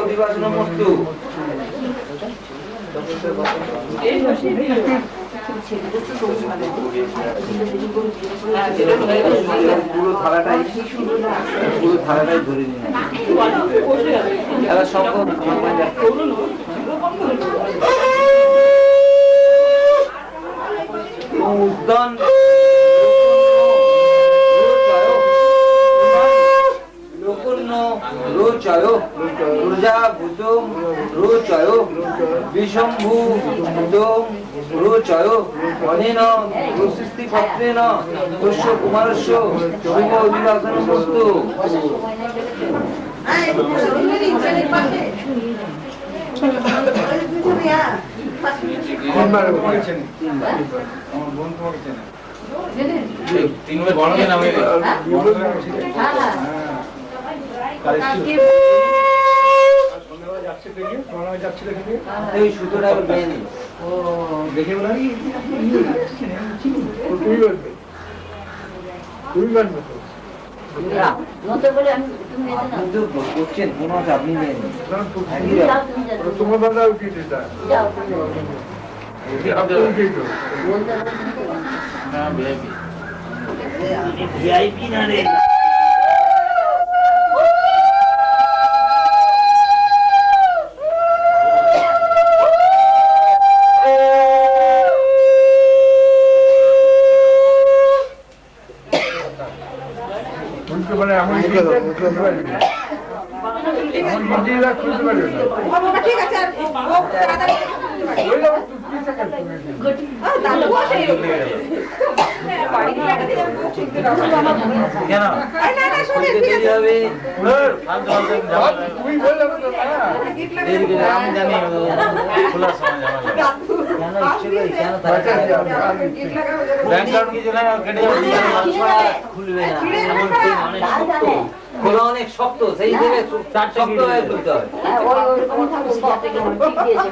অধিবাসনমস্তু। পুরো থালাটাই ধরে নিন। উদ্যান রোচয় প্রজাভূত রোচয় বিশম্ভূত রোচয় অনেন প্রশস্তিপত্রেণ তস্য কুমারস্য শুভ অধিবাসনমস্তু। ভিআইপি না রে। খোলা অনেক শক্ত, সেই শক্ত হয়ে তুলতে হয়।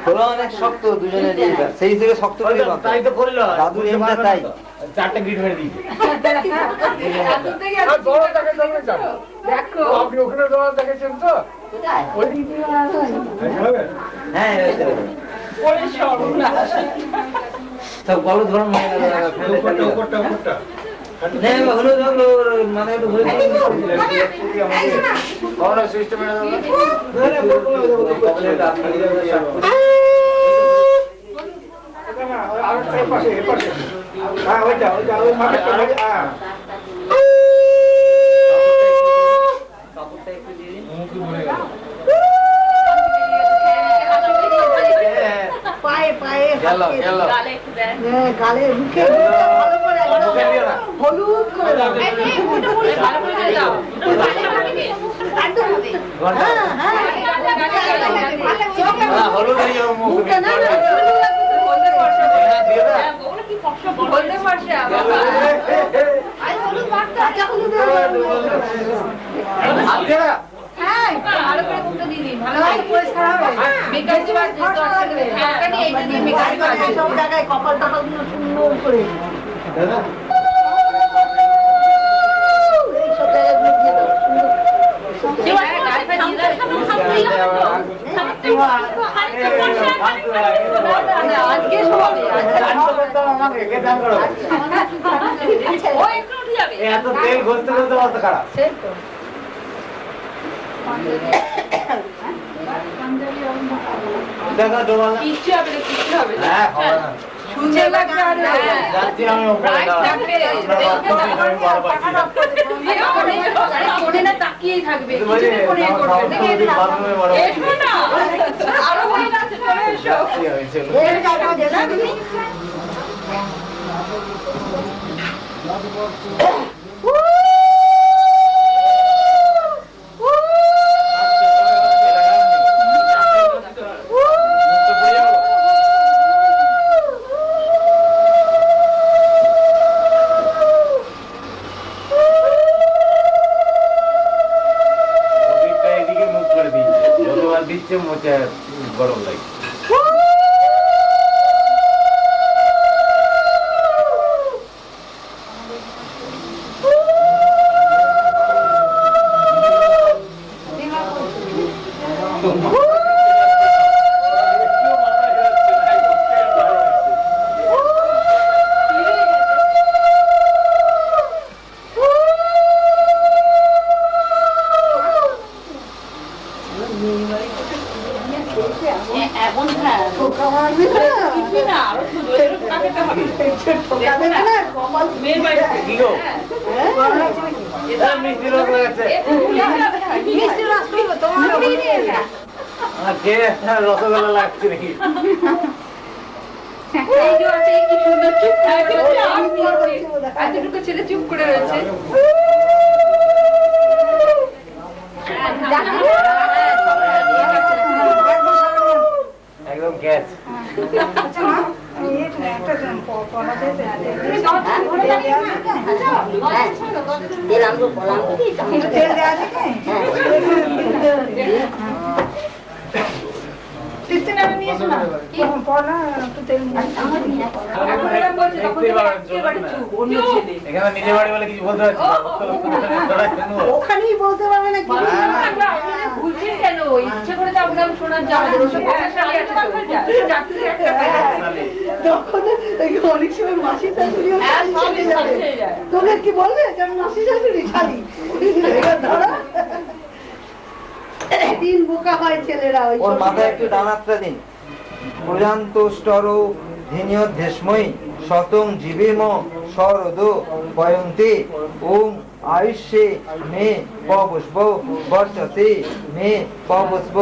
খোলা অনেক শক্ত, দুজনের সেই হিসেবে শক্ত করে তাই তো করলো দাদু এমটা, তাই 4টা গিট মেরে দিয়েছে। আপনি ওখানে দৌড়া দেখেছেন তো? হ্যাঁ সব বলো ধরুন মানে গালে মুখে হলুদ করে কপাল টপাল গুলো সুন্দর করে এত তেল ঘষতে ঘষতে অবস্থা খারাপ। দেখা ডোবা কিচ্ছু হবে না, কিচ্ছু হবে না। হ্যাঁ হবে না, শুনতে লাগবে। আর যাচ্ছি আমি উপরে ডাকবে কোণে না তাকিয়েই থাকবে, কিছু কোণে করবে এসো না, আরো হয়ে যাচ্ছে, চলে এসো। এর জায়গা দে না তুমি। মোচা গরম লাগে। রসগোল্লা লাগছে নাকি? এতটুকু ছেলে চুপ করে রয়েছে। একদম গ্যাস। এখানে নিজে বাড়ি বলে কিছু বলতে পারছি ওখানেই বলতে পারবে না। ভুলছেন কেন? ইচ্ছে করে তো আপনার শোনার যাওয়া অনেক সময় মাসি শাশুড়ি তোকে কি বলবে মাসি শাশুড়ি শালি ধরো দিন বোকা হয় ছেলেরা। ওর মাথায় একটু ডানাত্রা দিন। প্রজান্ত স্তর ধীনিয়ধ্যেস্মৈ শতং জীবেম শরদ বয়ন্তি ওম আয়ুষ্যে মে পবুষ্প বর্ষতে মে পবুষ্প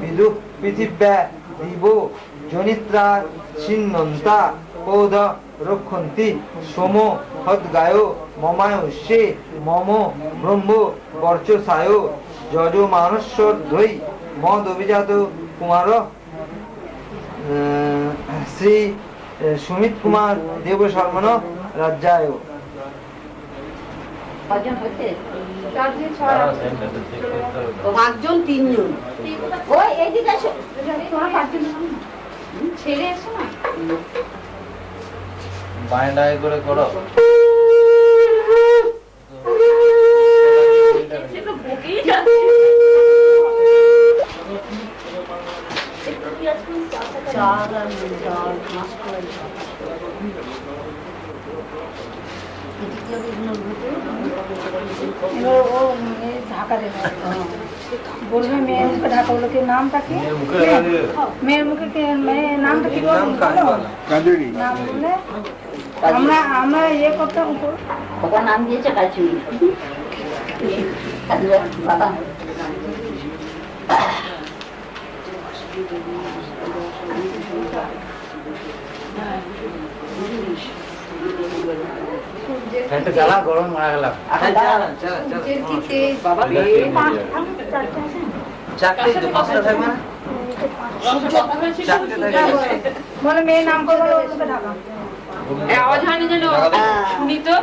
বিদু পৃথিব্যা দিব জনিত্রা ছিন্নন্তা পৌধ রক্ষন্তি সোম হদ্গায় মমায়ুষ্যে মম ব্রহ্ম বর্চসায় যজমানস্যর্ধৈ মদ অভিজাত কুমার শ্রী সুমিত কুমার দেব শর্মণ রাজ্যায়। পাঁচজন তিনজন ওই এইদিকে আসো ছেলে এসো না বায়নায় করে করো। ঢাকা দেবে বলবে মেয়ের মুখে ঢাকা বলো কি নামটা কি মেয়ের মুখে মেয়ের নামটা কি নাম বললে আমরা ইয়ে করতাম ওটা নাম দিয়েছে কালচুরি বাবা একটা জ্বালা গরম মারা গেলাম। বলে মেয়ের নাম করবো ঢাকা আওয়াজ হয়নি যেন শুনি তো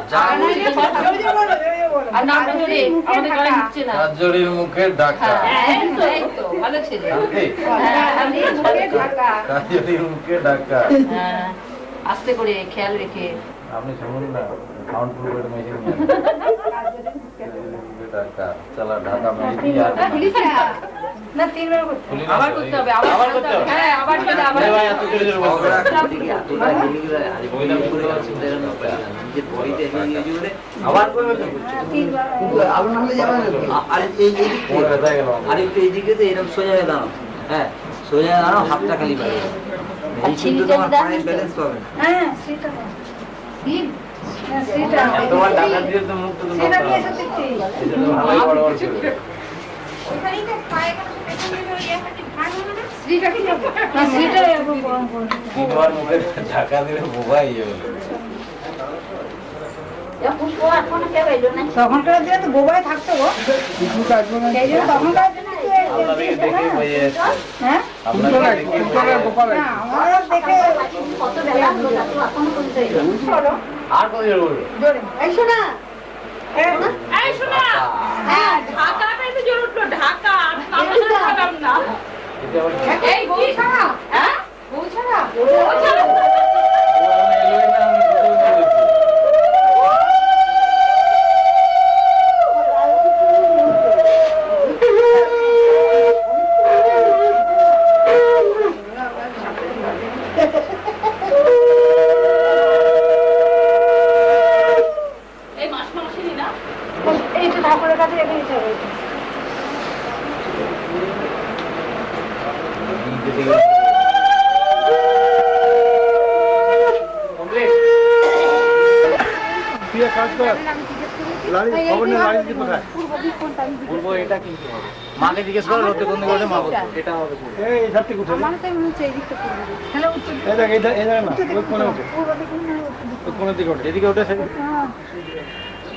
আর নামটা জোরে আমাদের গায়ে হচ্ছে না রাজজোড়ির মুখে ঢাকা ভালো ছেলে রাজজোড়ির মুখে ঢাকা আস্তে করে খেয়াল রেখে আপনি শুনুন না সাউন্ড প্রুফের মেশিন ঢাকা চালা ঢাকা মেশিন না তিনবার আবার করতে হবে আবার করতে হবে হ্যাঁ আবার করতে হবে ভাই এত জোরে জোরে বলতে আবার করবে তো আরেকটু এইদিকে তো এরকম সোজা হয়ে দাঁড়াও। হ্যাঁ সোজা দাঁড়াও হাতটা খালি বাইরে এই কিন্তু তোমার পায়ের ব্যালেন্স পাবে না। হ্যাঁ সেটা তোমার ঢাকা দিয়ে তো মুখ তো সেটা কি এসে দেখছি এটা তো ভালোই বড় বড় করে ওখানেই তো পায়ে গেল পেছনে ইয়ে হাতে ভাগ হলো না শ্রীটা কি যাবে না শ্রীটা এরকম গরম করে তোমার মুখে ঢাকা দিলে বোবাই যাবে। তখনকার দিনে তো বোবাই থাকতো গো সেই জন্য তখনকার দিনে আপনাদেরকে দেখে বোঝা যাচ্ছে হ্যাঁ আপনাদেরকে দেখে না আমারও দেখে কত বেলা হলো এখন পর্যন্ত এলো আর কত জোরে বলবো জোরে এই শোনা এই শোনা হ্যাঁ ঢাকাটাই তো জোর উঠলো ঢাকা আমরা তো ঢাকাম না এটা আবার কি? এই বউ ছাড়া হ্যাঁ বউ ছাড়া বউ ছাড়া ও আমি এলোই না আমি দুটো বলেছি আমি জিজ্ঞেস করেছি লালি, এই খবর নেই, দিকে লালি হবে দিদি কোথায়? পূর্ব দিক কোনটা আমি জিজ্ঞেস বলবো এটা কিন্তু হবে মাকে জিজ্ঞেস করো রোদে কোন দিকে ওঠে মা বলবে এটা হবে এই ধরতে কোথায় আমার তো মনে হচ্ছে এই দিকটা পূর্ব দিক তাহলে উত্তর দিক এই দেখ এই দেখ না ওই কোণে ওঠে পূর্ব দিক না উত্তর দিক ওই কোণের দিকে ওঠে এদিকে ওঠে সেদিকে হ্যাঁ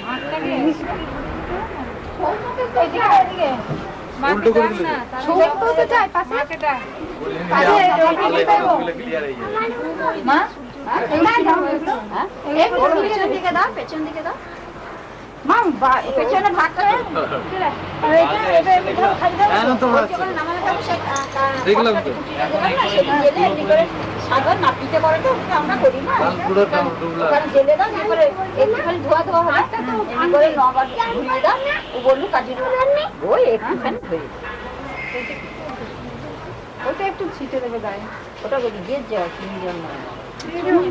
ভাতটাকে এদিকে এদিকে উল্টো করে দিলে সৌরভ তো চাই পাশে মাকেটা ক্লিয়ার হয়ে যাবে মা পেছন দিকে দাও, পেছন দিকে দাও। মা পেছনে ভাগ করে আর এটা এমনি ধরো খালি দাও হ্যাঁ না তো যখন নামানো যাবে সে দেখলাম তো। জেলে এমনি করে সাগর না পিঠে করে তো ওটা আমরা করি না পুরো ডুবলা ওখানে জেলে দাও দিয়ে করে একটুখানি ধোয়া ধোয়া হবে এমনি করে 9 বার ঘুরিয়ে দাও ও বললো কাজের ওই একটুখানি ধরে ওটা একটু ছিটে দেবে গায়ে ওটা বলি গিয়ে যাও তিনজন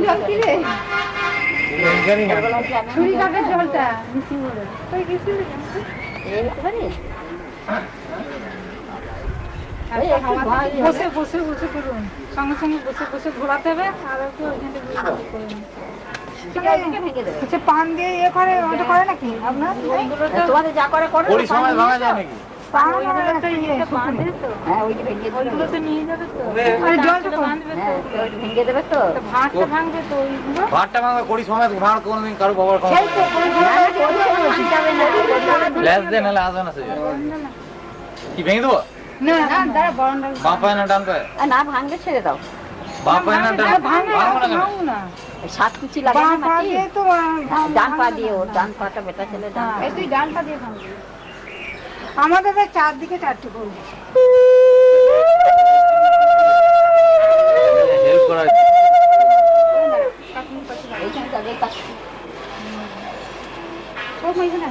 জল কি রে জানি না ছুরি কাটার জলটা মিশি বলে তুই গেছিলি এইখানে বসে বসে বসে করুন সঙ্গে সঙ্গে বসে বসে ঘোরাতে হবে আর একটু ওইখানে করে নিন ভেঙে দেবে আচ্ছা পান দিয়ে ইয়ে করে ওটা করে নাকি আপনার তোমাদের যা করে করো ওই সময় ভাঙা যায় নাকি পান আর একটা ইয়ে হ্যাঁ ওইটা ভেঙে দেবে ওইগুলো তো নিয়ে যাবে তো আরে জলটা বাঁধবে হ্যাঁ ওইটা ভেঙে দেবে তো তো ভাতটা ভাঙবে তো ওইগুলো ভাতটা ভাঙা করি সময় ভাড় কোনদিন কারো বাবার কম সেই তো করে যাবে না লেস দেন হলে আসবে না সে কি ভেঙে দেবো না না দাঁড়া বরণটা বাঁ পায়ে না ডান পায়ে না ভাঙবে ছেড়ে দাও বাঁ পায়ে না ডান ভাঙবে ভাঙবো না কেন ভাঙবো না সাত কুচি লাগে বাঁ না পা নাকি দিয়ে তো ডান পা দিয়ে ওর ডান পাটা বেটা ছেলে ডান পা এই তুই ডান পা দিয়ে ভাঙবি আমাদের ভাই চারদিকে চারটে করবো হেল্প করা এইখানে তাদের কাছে ও মাইছে না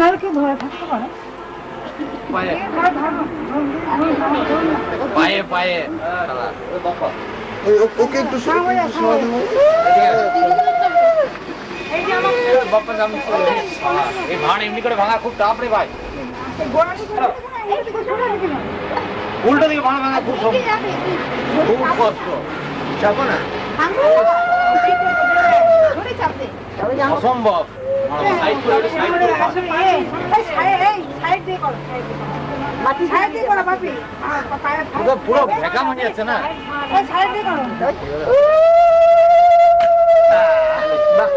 নালকে ধরে থাকতে পারে পায়ে ধর ধর পায়ে পায়ে শালা ওকে একটু এই যে আমার বাপ্পা জাম এই ভাড় এমনি করে ভাঙা খুব টাপ রে ভাই গোড়াটি করে এই দিকে সরে দিকে না উল্টো দিকে ভাঙা ভাঙা খুব খুব কষ্ট চাপো না ধরে চাপতে তবে জানো অসম্ভব সাইড করে সাইড করে সাইড দিয়ে করো মাটি সাইড দিয়ে করো বাপি পুরো পুরো ভেকাম হয়ে যাচ্ছে না সাইড দিয়ে করো বাহ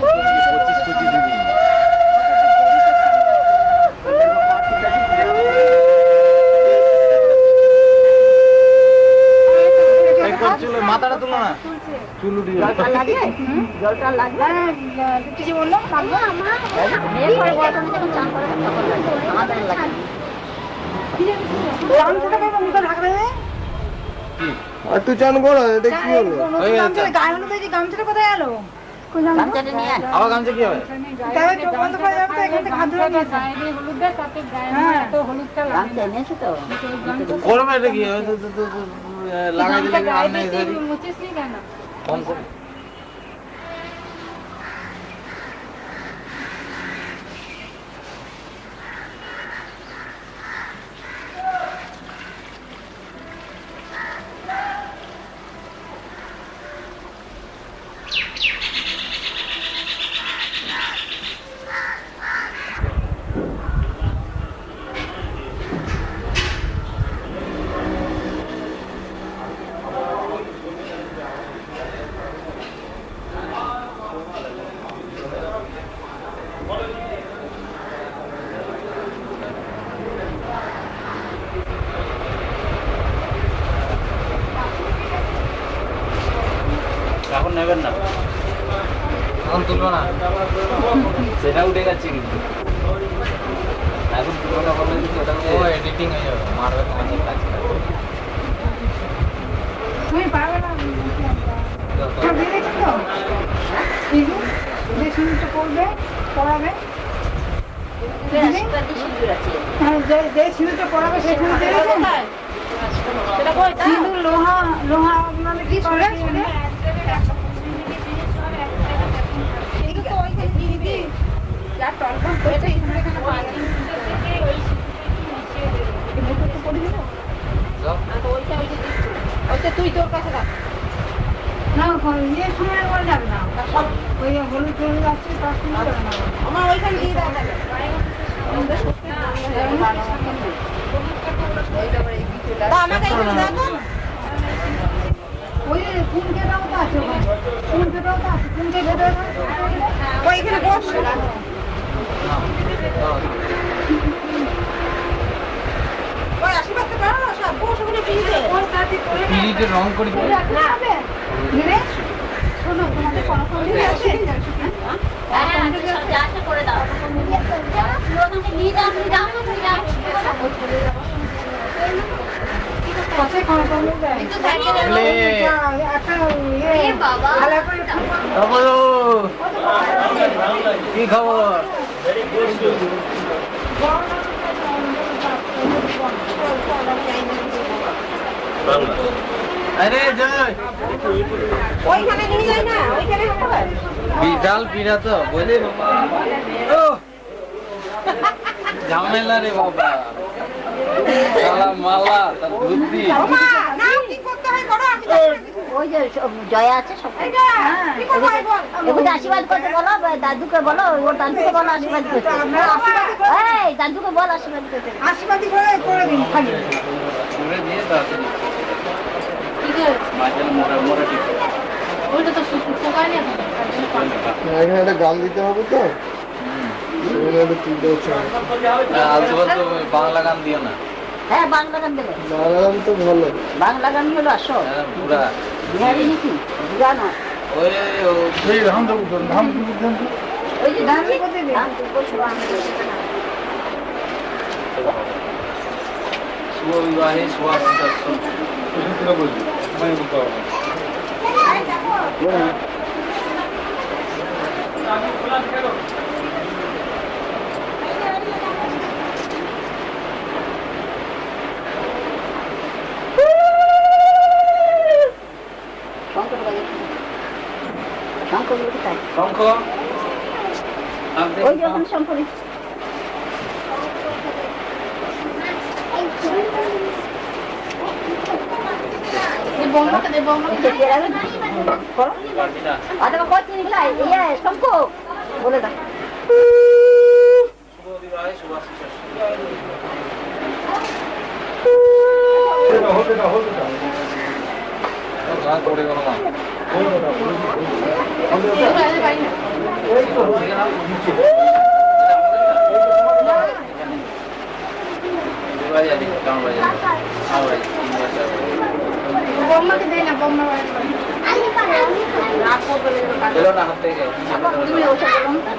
25 কোটি দিবি মাথাটা তুলো না চুল উঠিয়ে জলটা লাগে জলটা লাগবে কিছু বললো মেয়ে করে বয়স আমি যখন চান করে তখন লাগে আমাদের লাগে মুখে ঢাকবে আর তুই চান করো এটা কি হলো গায়ে হলুদ এই যে গামছাটা কোথায় এলো গামছাটা নিয়ে আয় আবার গামছা কি হবে তবে চোখ বন্ধ করে যাবে তো এখান থেকে হাত ধরে নিয়েছে হ্যাঁ গামছা এনেছো তো করবে এটা কি লাগাই দিলে আর নেই কম করে এখন নেবেন না এখন তুলবো না সেটা উঠে যাচ্ছে কিন্তু এখন তুলবো বললে কিন্তু ওটা ও এডিটিং হয়ে যাবে মারবে তোমাদের কাজ তুমি পারবে না দেখেছো তো দেখুন যে শুনতে করবে পড়াবে আশীর্বাদী সিঁদুর আছে। হ্যাঁ, যে সিঁদুরটা পরাবে সেই সিঁদুর দেখেছেন? সিঁদুর লোহা মানে কি করে? তুই তোর কাছে রাখ। না, ইয়ে সময় করে যাবে না। ওই হলুদ হলুদ আসছে তার সঙ্গে যাবে না। আমার ওইখানে দিয়ে দাও তাহলে। তা আমাকে এইখানে দাও তো। ওই কুমকেটাও তো আছে ওখানে। কুমকেটাও তো আছে। কুমকে ভেতরে ওইখানে বস। ওই আশীর্বাদ করো না সব বস ওখানে পিড়িতে। ওর সাথে করে না। পিড়িতে রং করি না হবে। ধীরে শোনো, তোমাদের পড়াশোনা ঠিক আছে? হ্যাঁ, যা আছে করে দাও। ওখানে নিয়ে যাও, নিয়ে যাও, নিয়ে যাও। পাশে খাওয়া দাওয়া যায়। একটু থাকিয়ে দেবো। একটা ইয়ে বাবা। ভালো করে কি খবর? আরে জয় ওইখানে নিয়ে যাই না, ওইখানে হবে। বিশাল পিড়া তো বলে ও ঝামেলা রে বাবা শালা মালা তার বুদ্ধি ওমা, নাম কি করতে হয় করো, আমি তো ওই যে জয়া আছে সব। কি করতে হয় বল। এগুলো আশীর্বাদ করতে বলো, দাদুকে বলো, ওর দাদুকে বলো আশীর্বাদ করতে। এই দাদুকে বল আশীর্বাদ করতে। আশীর্বাদ করে দিন খালি। করে দিয়ে তাড়াতাড়ি মাঝখানে মোড়া মোড়া ঠিক ওইটা তো পোকায় নেই। এখানে একটা গান দিতে হবে তো সেখানে একটা তুলতে হচ্ছে আলতু ফালতু বাংলা গান দিও না হ্যাঁ, বাংলা গান দেবে। বাংলা গান তো ভালো বাংলা গান হলো আসো। পুরা বিহারি নাকি গান ওই সেই ধাম দেবো ধাম ওই যে গান করতে দিন। গান করবো সবাই। শুভ বিবাহে সুভাষিত বলছি আমি বলতে হবে শঙ্কর বাজে শঙ্কর কোথায়? শঙ্খ ওই যখন শঙ্করী বৌমাকে দে, বৌমাকে দে। পার্টিটা অথবা করছি ইয়ে শঙ্কু বলে দাও। শুভ বিবাহে সুভাষিত গান করে গেল না বৌমাকে দে না, বৌমা রাখো বলে চলো না হাত থেকে তুমি ওটা বলো না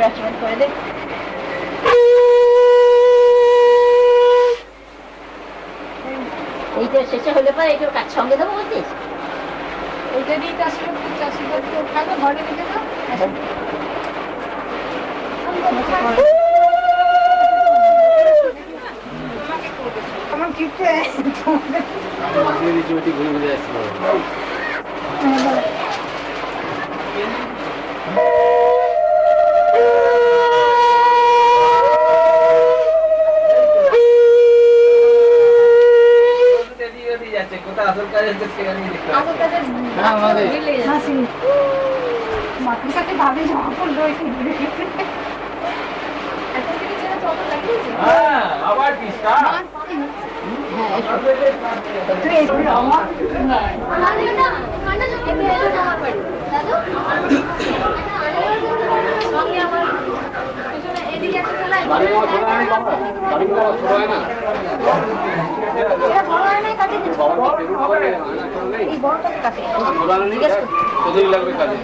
আচ্ছা করে দে। এইটা শেষে হলে পরে এইটার কাজ সঙ্গে দেবো বলছিস? ওইটা দিয়ে চাষিবাদ থাকবে ঘরে রেখে দাও। আমার কিচ্ছে ঘুরে ঘুরে আসছিল যাচ্ছে কোথায় একটা আসল কাজ আছে সেখানে দেখতে আসল কাজে হাসি মাটির সাথে ভাবি জমা করলো একটু ঘুরে গেছে এখন থেকে ছেড়ে তো অত লাগিয়েছে হ্যাঁ আবার কি স্টার তুই একটু আমার এদিকে একটা খেলায় এই বড়টাকে কাটে লাগবে কাজে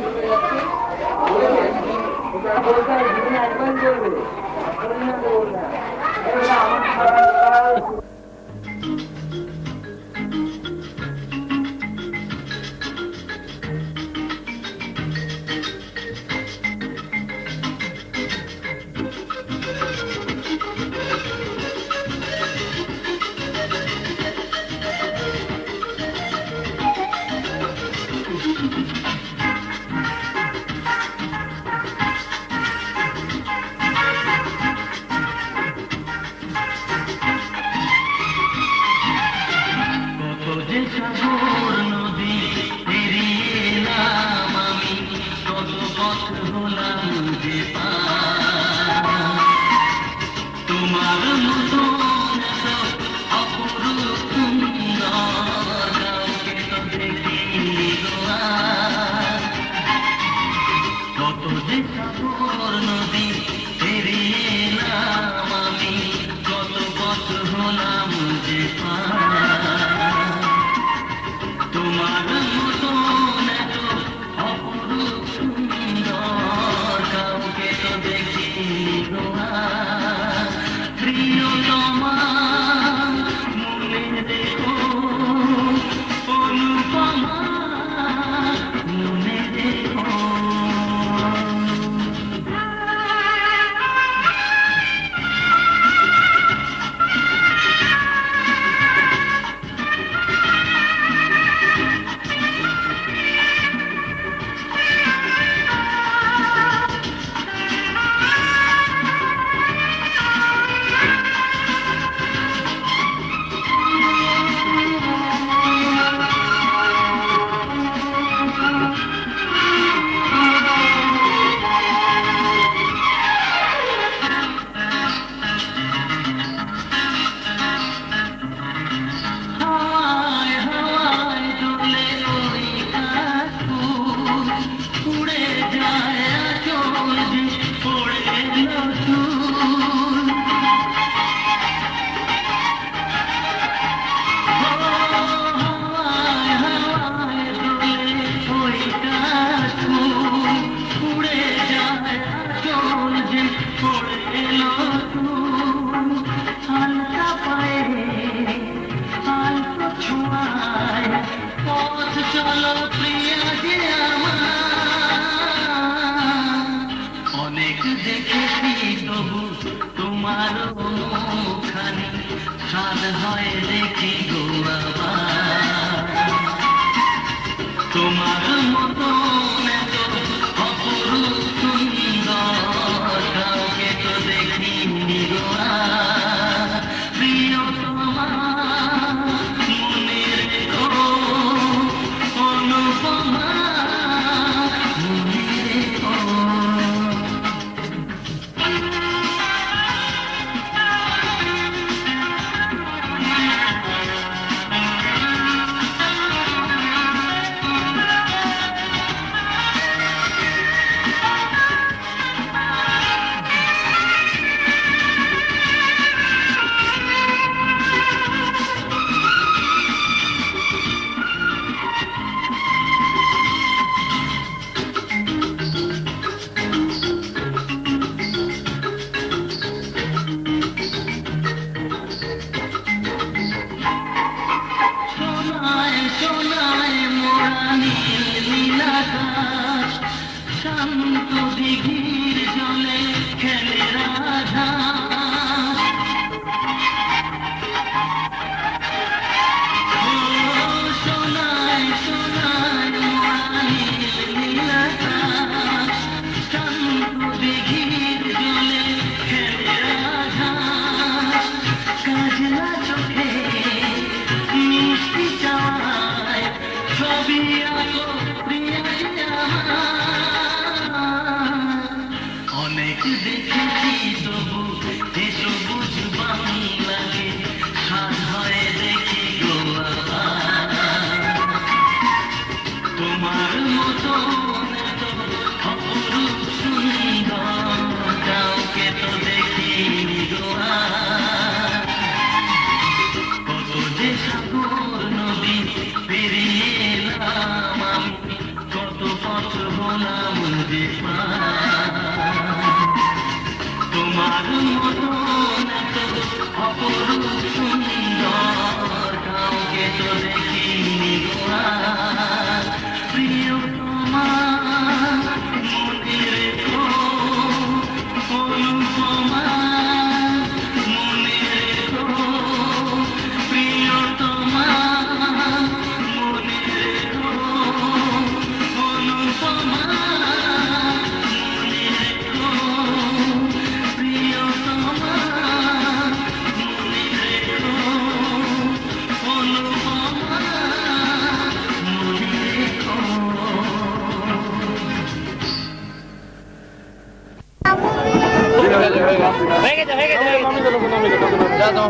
কাজলা চোখে মিষ্টি চাওয়া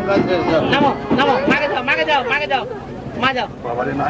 নামো নামো মাকে যাও মাকে যাও মাকে যাও মা যাও বাবারে না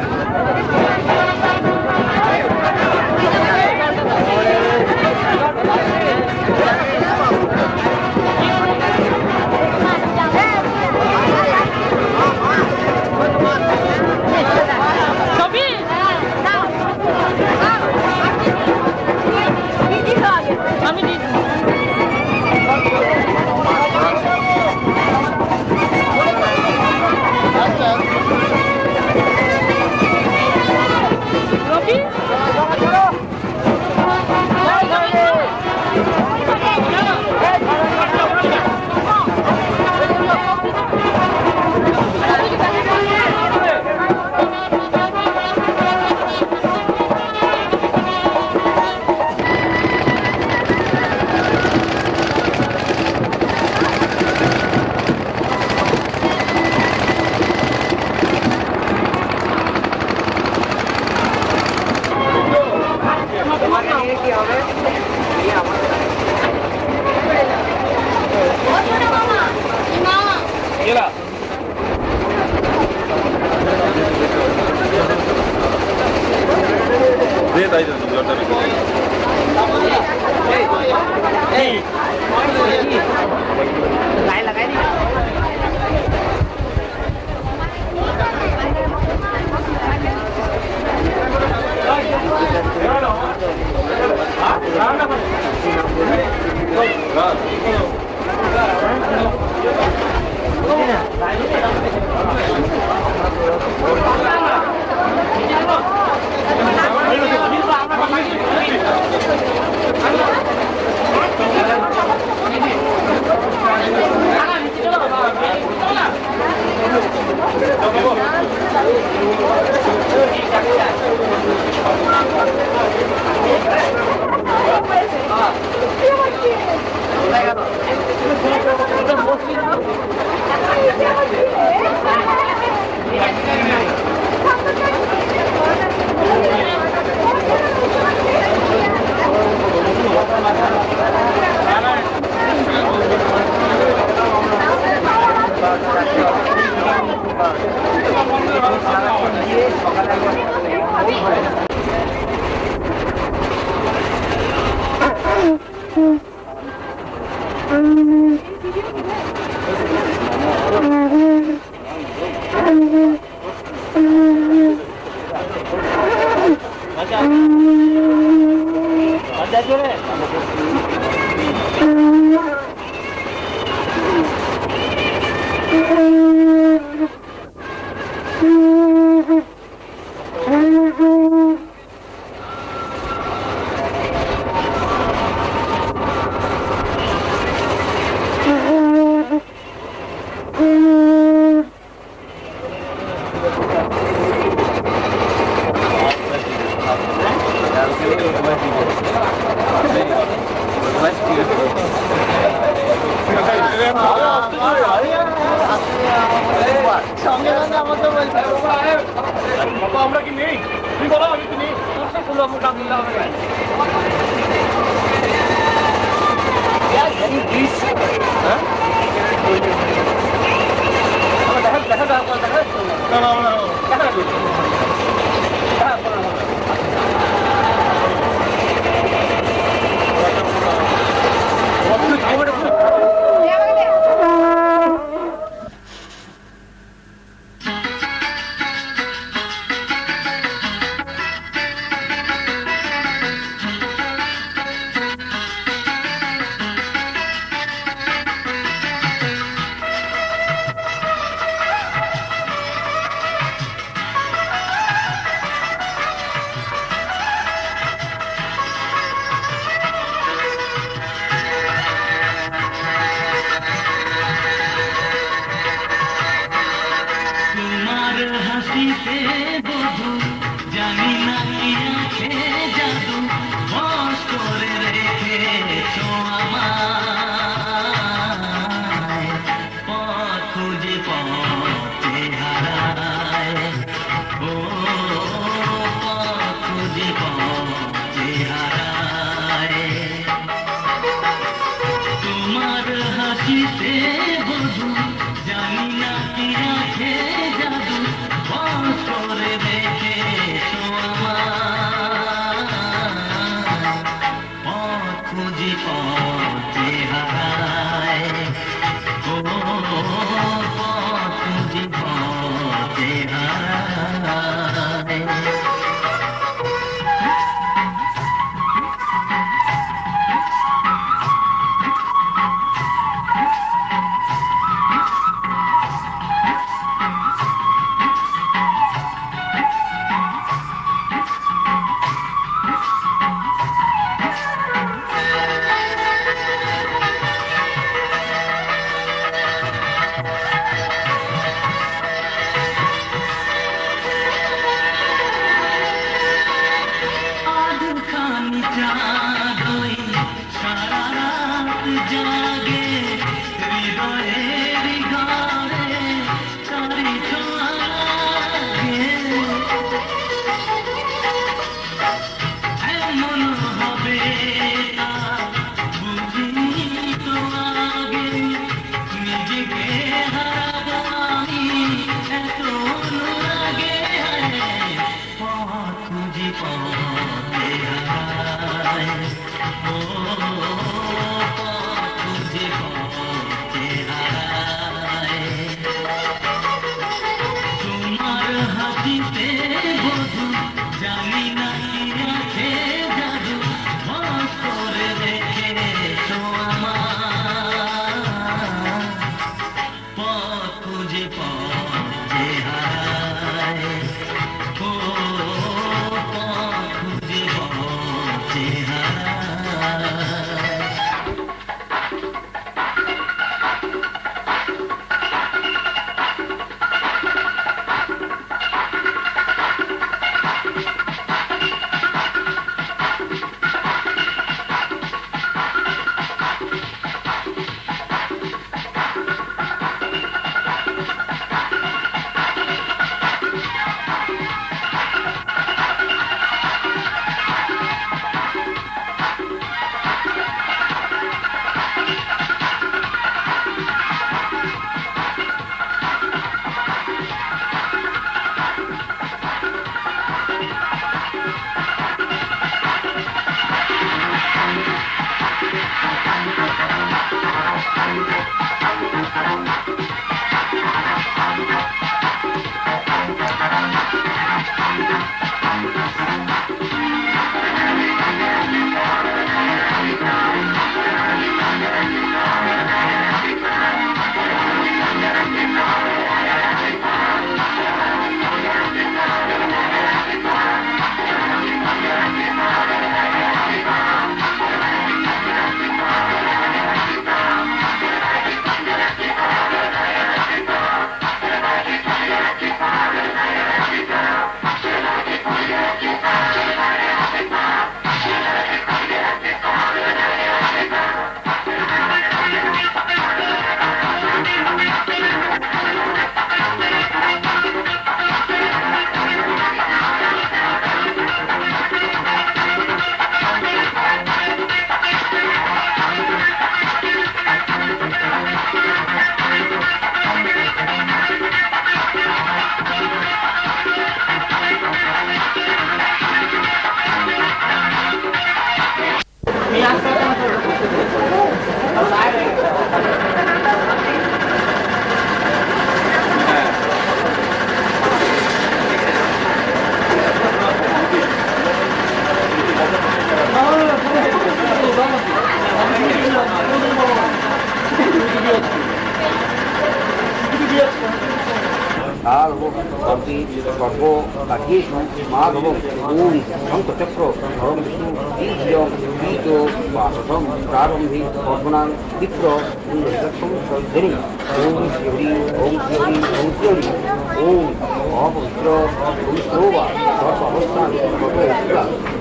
আমরা কি নেই তুই বলো আমি কি নেই তোমার হাসিতে বধু জানি সর্ব কার্যেষু মাধব ওম শঙ্খচক্র ধরম বিষ্ণু বীর্যং বীজ বাসম প্রারম্ভে পদ্মনাং বিপ্র সুন্দরম সৈধরি ওম শিহরি ওম শিহরি ওম শিহরি ওম অপবিত্র পবিত্র বা সর্বাবস্থান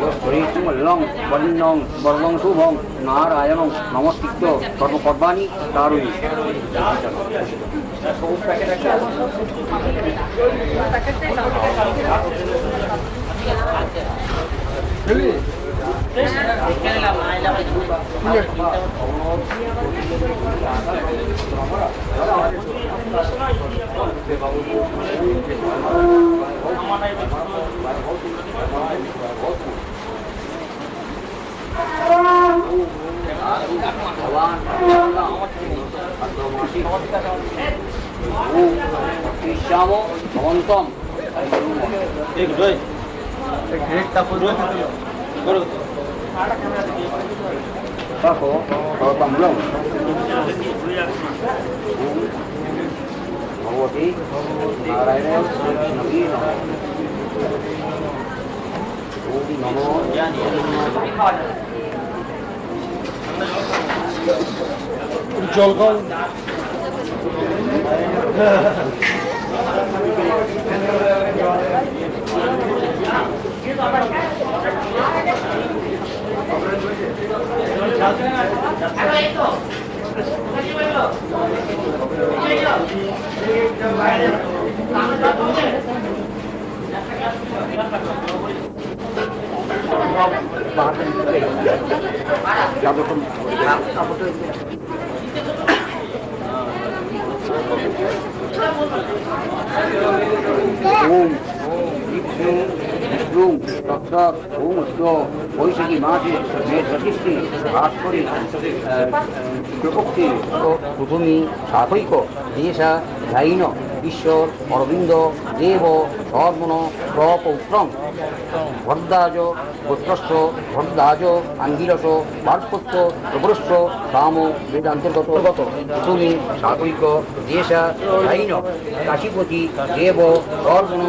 সর্বশরীরং বর্ণং বর্বং শুভং নারায়ণং নমস্কৃত্য সর্বকর্মাণি কারণী। Really? শ্যাম ভবন্তম দেখো সর্বামূলম ভগবতী নারায়ণ নবী নমো জল খাও ওম বিষ্ণু বিষ্ণু তৎসৎ ওম উষ্ণ বৈশাখী মাসে মে 25টি ভাস্করী প্রপক্ষী প্রথমী সাথৈক দেশা জাইন ঈশ্বর অরবিন্দ দেব সর্বণ প্রপৌত্রং ভরদ্বাজ গোত্রস্য ভরদ্বাজ আঙ্গিরস বার্পত্য প্রবরস্য কাম বেদান্তর্গত প্রথমী সাথৈক দেশা জাইন কাশীপতি দেব সর্বণ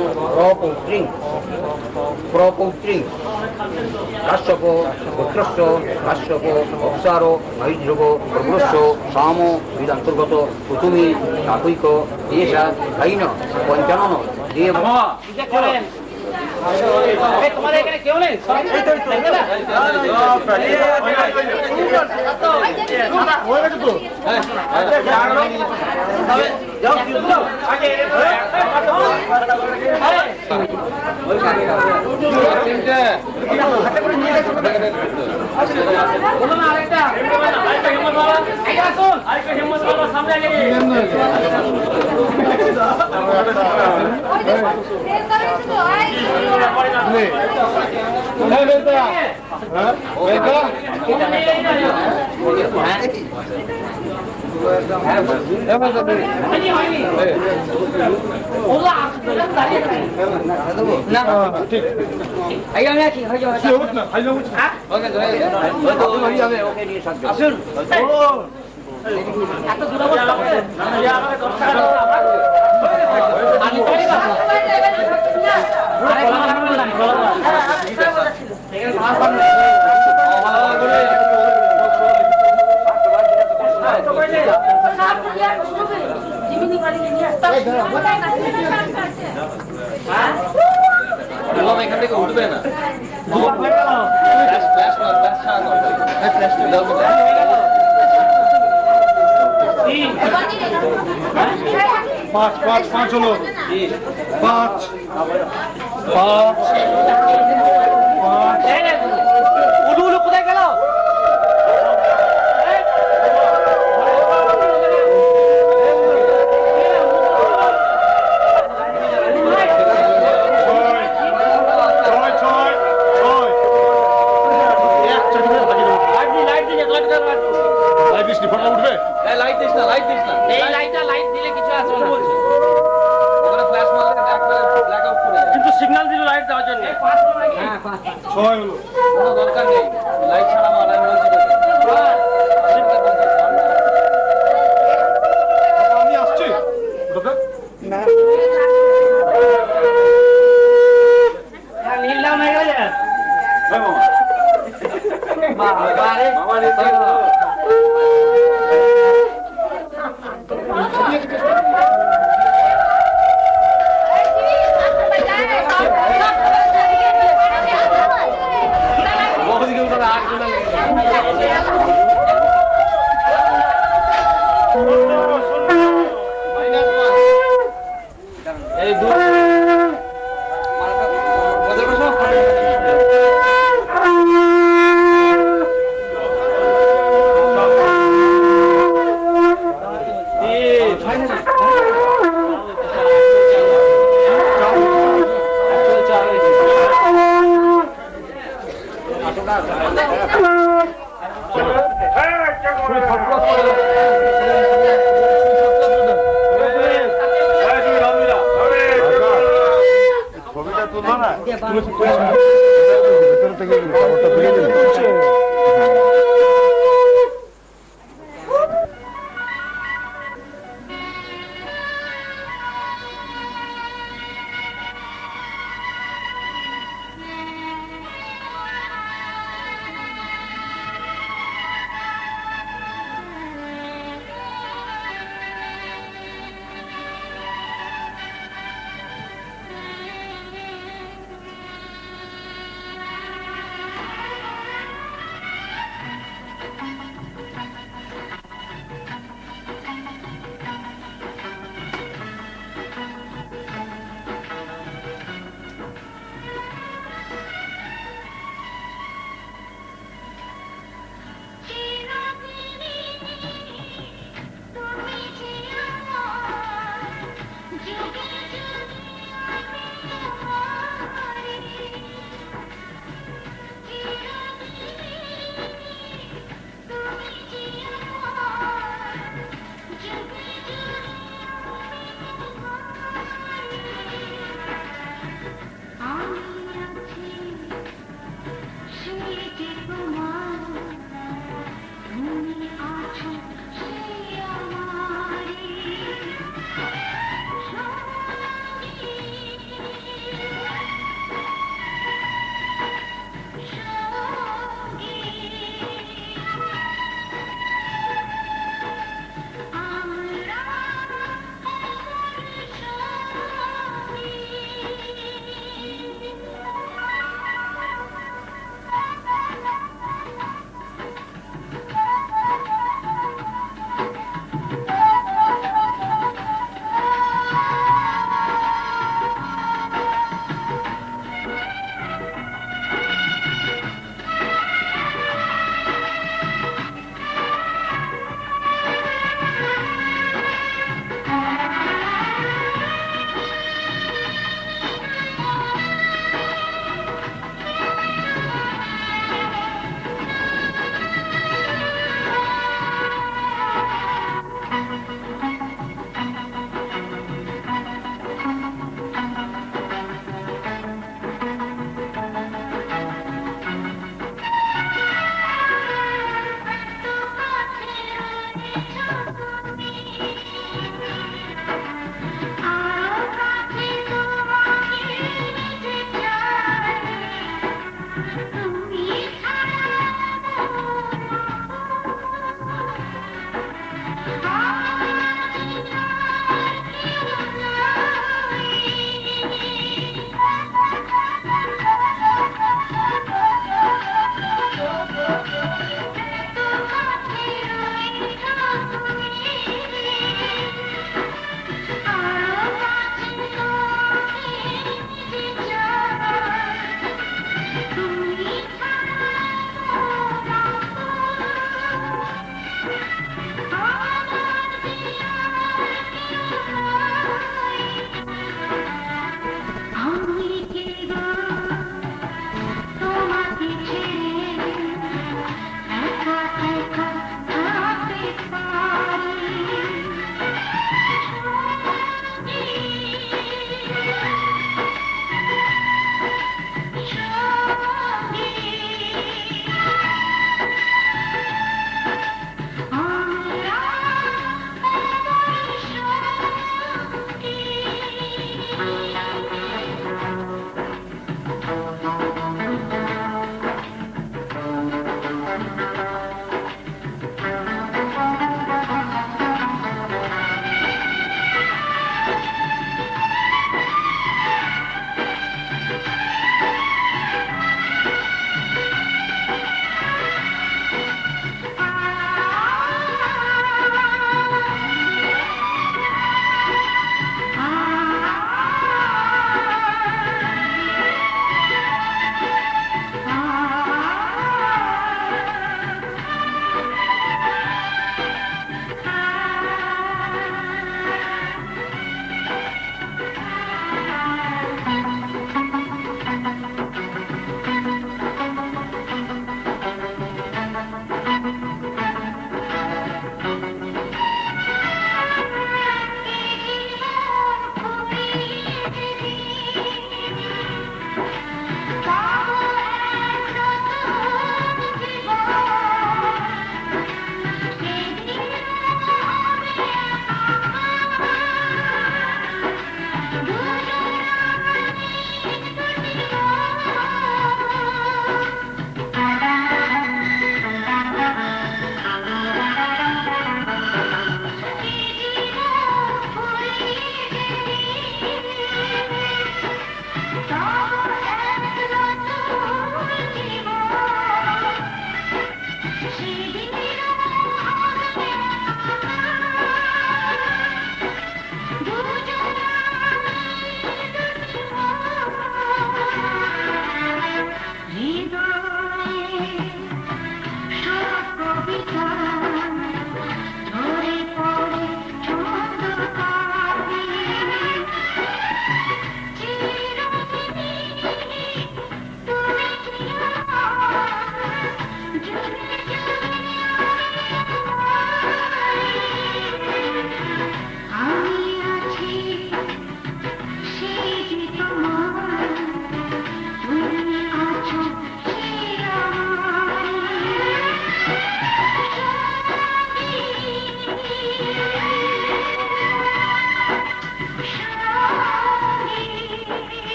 প্রপৌত্রী কাশ্যপ গোত্রস্য কাশ্যপ অক্ষার মহিদ্রব প্রবরস্য সাম বেদান্তর্গত প্রথমী সাথৈক দেশা জাইন পঞ্চানন দেব তোমাদের এখানে কেউ নেই এখান থেকে উঠবে না পাঁচ পাঁচ পাঁচ হলো পাঁচ পাঁচ কোথায় গেল কিন্তু সিগন্যাল দিল লাইট দেওয়ার জন্য ছয় হলো কোনো দরকার নেই লাইট ছাড়া মারা আমি আসছি নীল হয়ে গেছে ভেতর থেকে কাপড়টা খুলে দিলে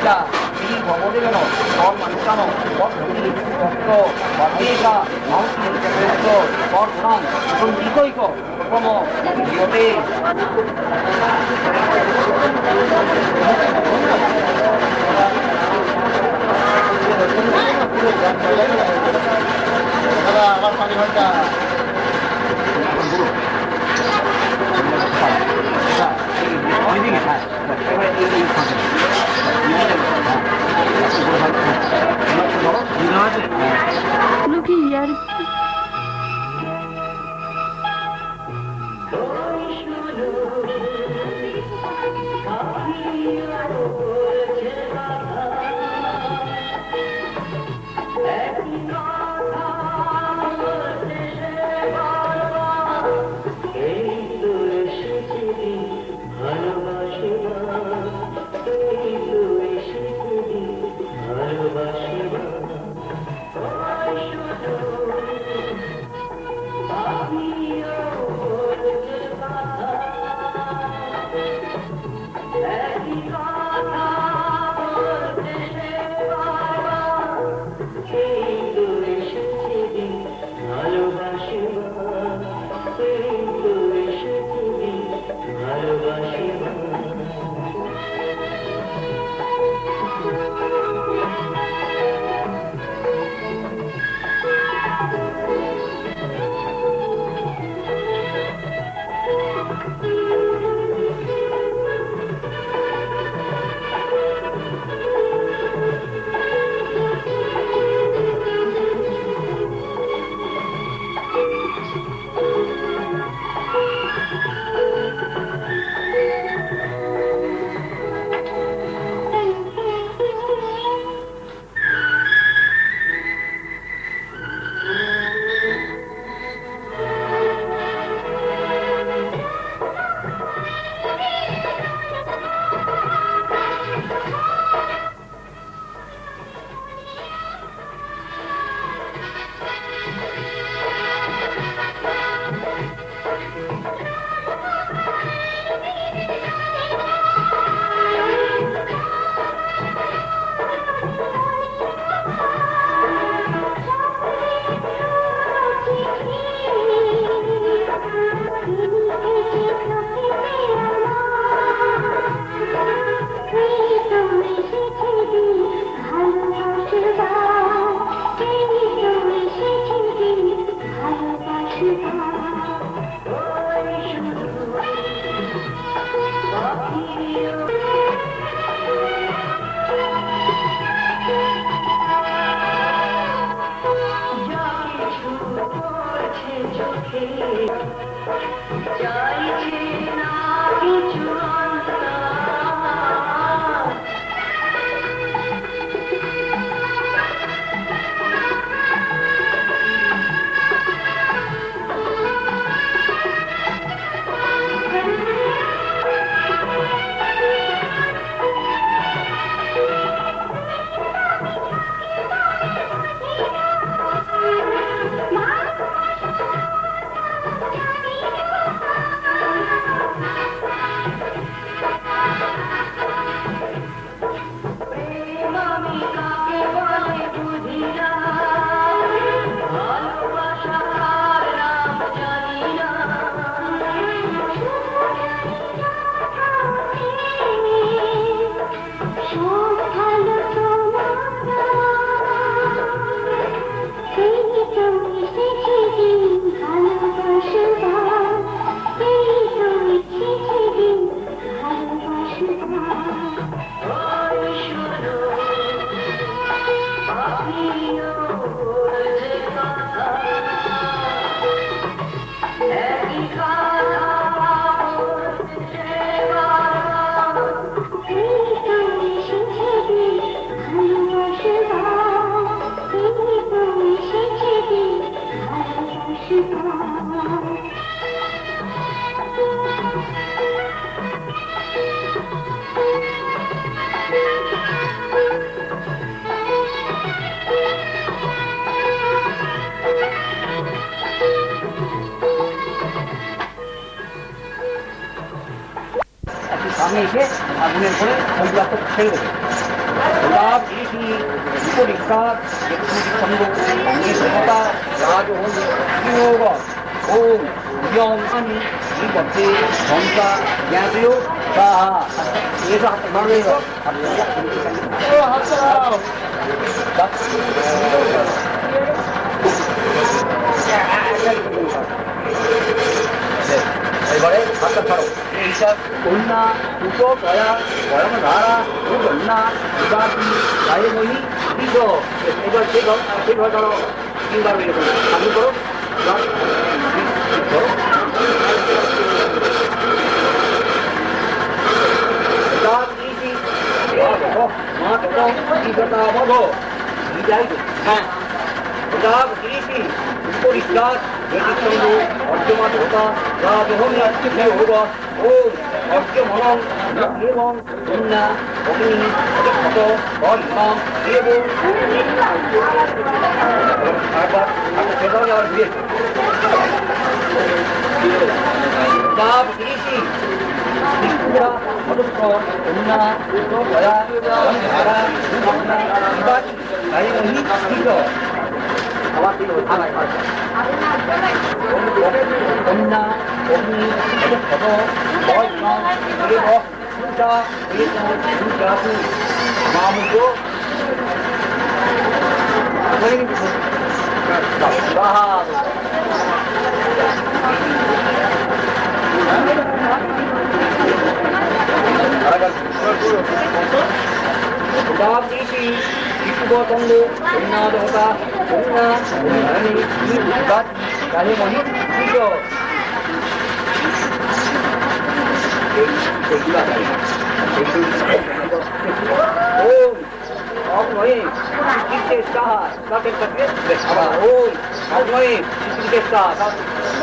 পূজা শ্রী ভগদেবেন সর্বানুষ্ঠান তদ্ভক্তি তত্ত্ব বর্ধেকা মাংসী তত্ত্ব তর্পণং সঙ্গীতৈক ক্রম ক্রিয়তে। আমার পানি ঘন্টা সামনে এসে আগুনের পরে ওই ব্লকটা ছেড়ে দেবে। প্রতাপ ঋষি উপরিক্ষাত ছন্দ সঙ্গে দেবতা রাজহোম বিনিয়োগ ওম নিয়ম আনি শ্রীপত্রে সংসা জ্ঞাতীয় সাহা এসব হাতে মারবে এবারে হাতটা ছাড়ো এইসব কন্যা দুটো গয়া গরম ধারা কন্যা উদাসী গায়ে মহি বীজ এবার সেইভাবে ধরো তিনবার বের করো আপনি করো করো মা দেখো বিগতা বধ বিদায় হ্যাঁ প্রতাপ ঋষি পরিষ্কার ব্যতিক্রম অর্জমাতা রাজহম হোগ ওম অর্জমনং এবং কন্যা অগ্নি ক্ষত অর্জম এবং প্রতাপ ঋষি ত্রিপুরা মধুকর কন্যা দয়া ধারা আবার কন্যা অগ্নি ক্ষত মামুক প্রতাপ ঋষি বিশুভচন্দ কন্যা দেবতা কন্যা রানী মণি বীজ ওম অগ্নয়ে চিত্তে সাহা তাকে তাকে আবার ওম অগ্নয়ে চিত্তে সাহা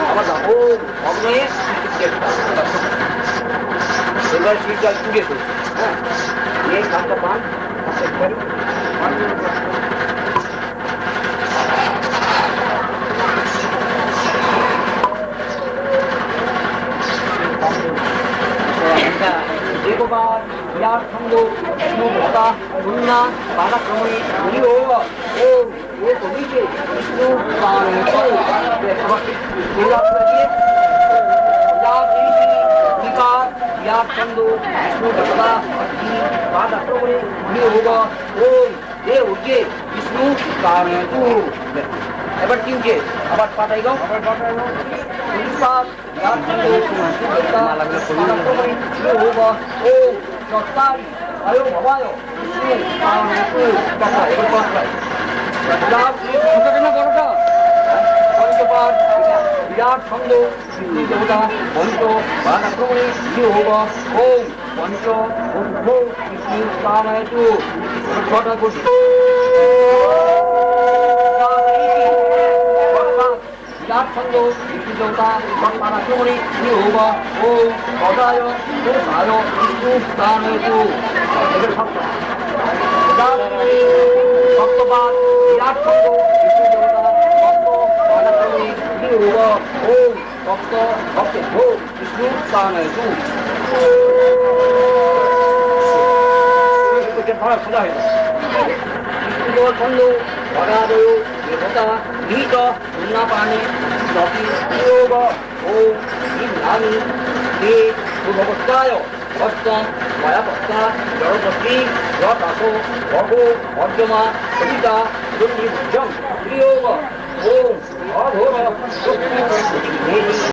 আবার ওম অগ্নয়ে চিত্তে সাহা এবার শীতকাল পুড়ে তো হ্যাঁ এই কাজটা পান একবার বিরাট সঙ্গ বিষ্ণুভতা কন্যা বালাক্রমণে হরি হোক ও কবিকে বিষ্ণু বিরাট সঙ্গ বিষ্ণুভতা বালাক্রমণে হরি হোক ওম এ উঠে বিষ্ণু কারণু এবার কিনছে আবার পাঠাই গাও আবার পাঠাই গাও বিরাট ছন্দ বিষ্ণু দেবতা পঞ্চ বালাক্রমণে হোক ওম পঞ্চ বিষ্ণু কামায়তু ছটা করছি বিরাট ছন্দ বিষ্ণু দেবতা বালাক্রমণে হোক ওম পদায় ভালো বিষ্ণু কামায়তু এদের ভক্তবাদ বিরাট ছন্দ বিষ্ণু দেবতা ভক্ত বালাক্রমণে হোক ওম ভক্ত ভক্তে ভো বিষ্ণু কামায়তু খোলা হয়ে বিষ্ণু ছন্দ অগাধয় দেবতা নিহিত কন্যাপাণে নবী যোগ ও ইন্দ্রাণী হে ভগবত্তায় অষ্টম মায়াপত্তা জড়পত্রী রথাসো ভগ অর্জমা কবিতা দুর্নিভুজম প্রিয়োগ ওম অঘোর